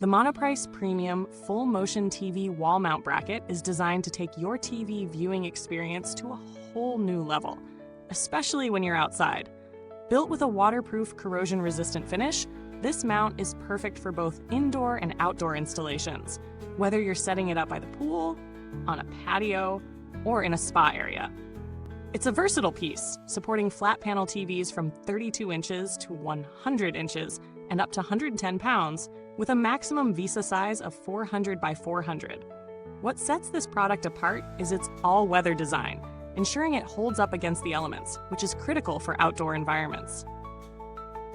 The Monoprice Premium Full Motion TV Wall Mount Bracket is designed to take your TV viewing experience to a whole new level, especially when you're outside. Built with a waterproof, corrosion-resistant finish, this mount is perfect for both indoor and outdoor installations, whether you're setting it up by the pool, on a patio, or in a spa area. It's a versatile piece, supporting flat panel TVs from 32 inches to 100 inches and up to 110 pounds, with a maximum VESA size of 400 by 400. What sets this product apart is its all-weather design, ensuring it holds up against the elements, which is critical for outdoor environments.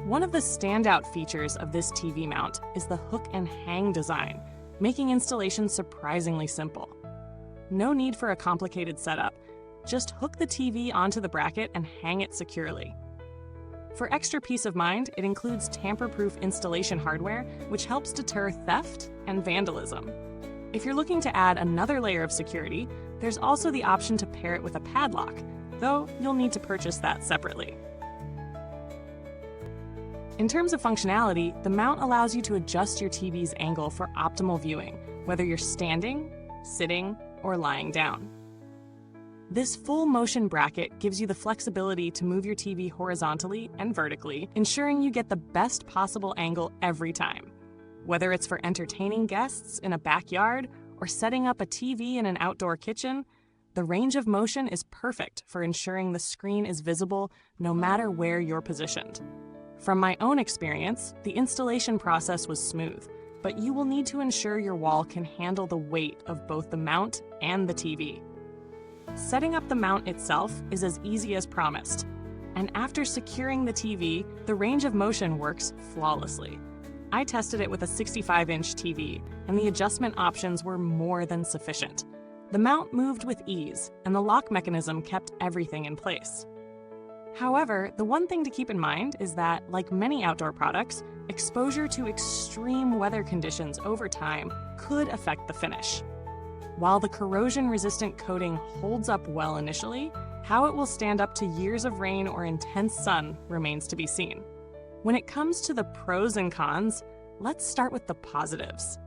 One of the standout features of this TV mount is the hook and hang design, making installation surprisingly simple. No need for a complicated setup. Just hook the TV onto the bracket and hang it securely. For extra peace of mind, it includes tamper-proof installation hardware, which helps deter theft and vandalism. If you're looking to add another layer of security, there's also the option to pair it with a padlock, though you'll need to purchase that separately. In terms of functionality, the mount allows you to adjust your TV's angle for optimal viewing, whether you're standing, sitting, or lying down. This full motion bracket gives you the flexibility to move your TV horizontally and vertically, ensuring you get the best possible angle every time. Whether it's for entertaining guests in a backyard or setting up a TV in an outdoor kitchen, the range of motion is perfect for ensuring the screen is visible no matter where you're positioned. From my own experience, the installation process was smooth, but you will need to ensure your wall can handle the weight of both the mount and the TV. Setting up the mount itself is as easy as promised, and after securing the TV, the range of motion works flawlessly. I tested it with a 65-inch TV, and the adjustment options were more than sufficient. The mount moved with ease, and the lock mechanism kept everything in place. However, the one thing to keep in mind is that, like many outdoor products, exposure to extreme weather conditions over time could affect the finish. While the corrosion-resistant coating holds up well initially, how it will stand up to years of rain or intense sun remains to be seen. When it comes to the pros and cons, let's start with the positives.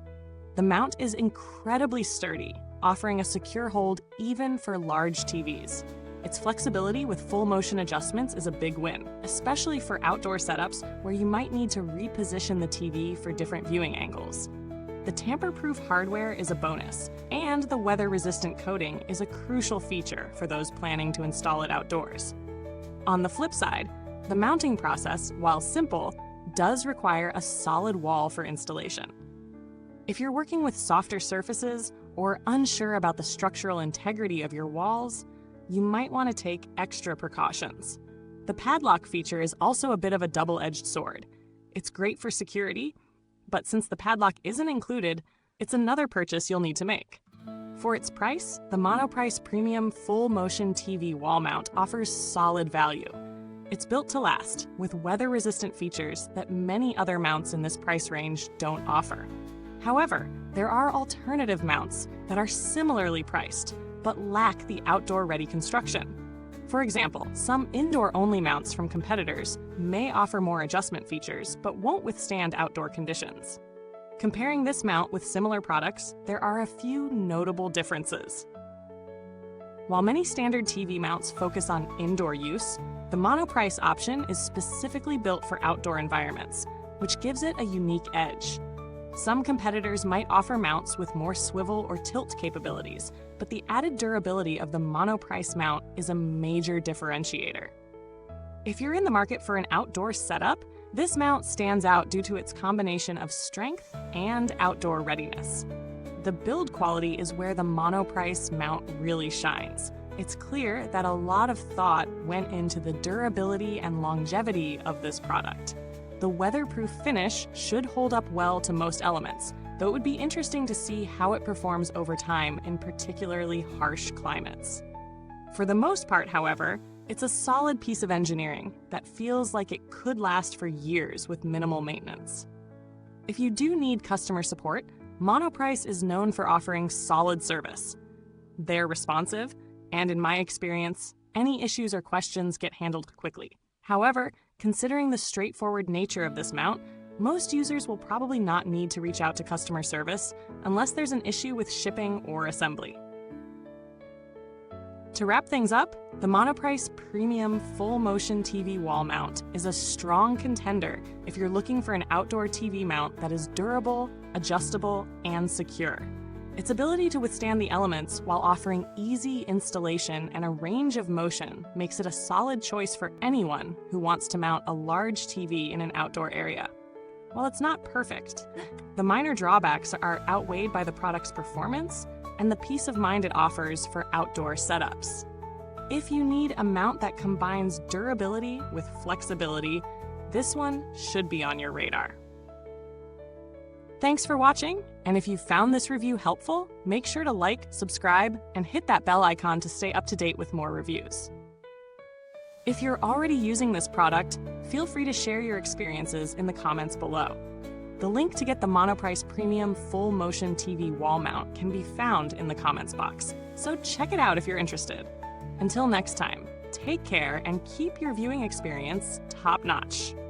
The mount is incredibly sturdy, offering a secure hold even for large TVs. Its flexibility with full motion adjustments is a big win, especially for outdoor setups where you might need to reposition the TV for different viewing angles. The tamper-proof hardware is a bonus, and the weather-resistant coating is a crucial feature for those planning to install it outdoors. On the flip side, the mounting process, while simple, does require a solid wall for installation. If you're working with softer surfaces or unsure about the structural integrity of your walls, you might want to take extra precautions. The padlock feature is also a bit of a double-edged sword. It's great for security, but since the padlock isn't included, it's another purchase you'll need to make. For its price, the Monoprice Premium Full Motion TV Wall Mount offers solid value. It's built to last, with weather-resistant features that many other mounts in this price range don't offer. However, there are alternative mounts that are similarly priced, but lack the outdoor-ready construction. For example, some indoor-only mounts from competitors may offer more adjustment features, but won't withstand outdoor conditions. Comparing this mount with similar products, there are a few notable differences. While many standard TV mounts focus on indoor use, the Monoprice option is specifically built for outdoor environments, which gives it a unique edge. Some competitors might offer mounts with more swivel or tilt capabilities, but the added durability of the Monoprice mount is a major differentiator. If you're in the market for an outdoor setup, this mount stands out due to its combination of strength and outdoor readiness. The build quality is where the Monoprice mount really shines. It's clear that a lot of thought went into the durability and longevity of this product. The weatherproof finish should hold up well to most elements, though it would be interesting to see how it performs over time in particularly harsh climates. For the most part, however, it's a solid piece of engineering that feels like it could last for years with minimal maintenance. If you do need customer support, Monoprice is known for offering solid service. They're responsive, and in my experience, any issues or questions get handled quickly. However, considering the straightforward nature of this mount, most users will probably not need to reach out to customer service unless there's an issue with shipping or assembly. To wrap things up, the Monoprice Premium Full Motion TV Wall Mount is a strong contender if you're looking for an outdoor TV mount that is durable, adjustable, and secure. Its ability to withstand the elements while offering easy installation and a range of motion makes it a solid choice for anyone who wants to mount a large TV in an outdoor area. While it's not perfect, the minor drawbacks are outweighed by the product's performance and the peace of mind it offers for outdoor setups. If you need a mount that combines durability with flexibility, this one should be on your radar. Thanks for watching, and if you found this review helpful, make sure to like, subscribe, and hit that bell icon to stay up to date with more reviews. If you're already using this product, feel free to share your experiences in the comments below. The link to get the Monoprice Premium Full Motion TV Wall Mount can be found in the comments box, so check it out if you're interested. Until next time, take care and keep your viewing experience top-notch.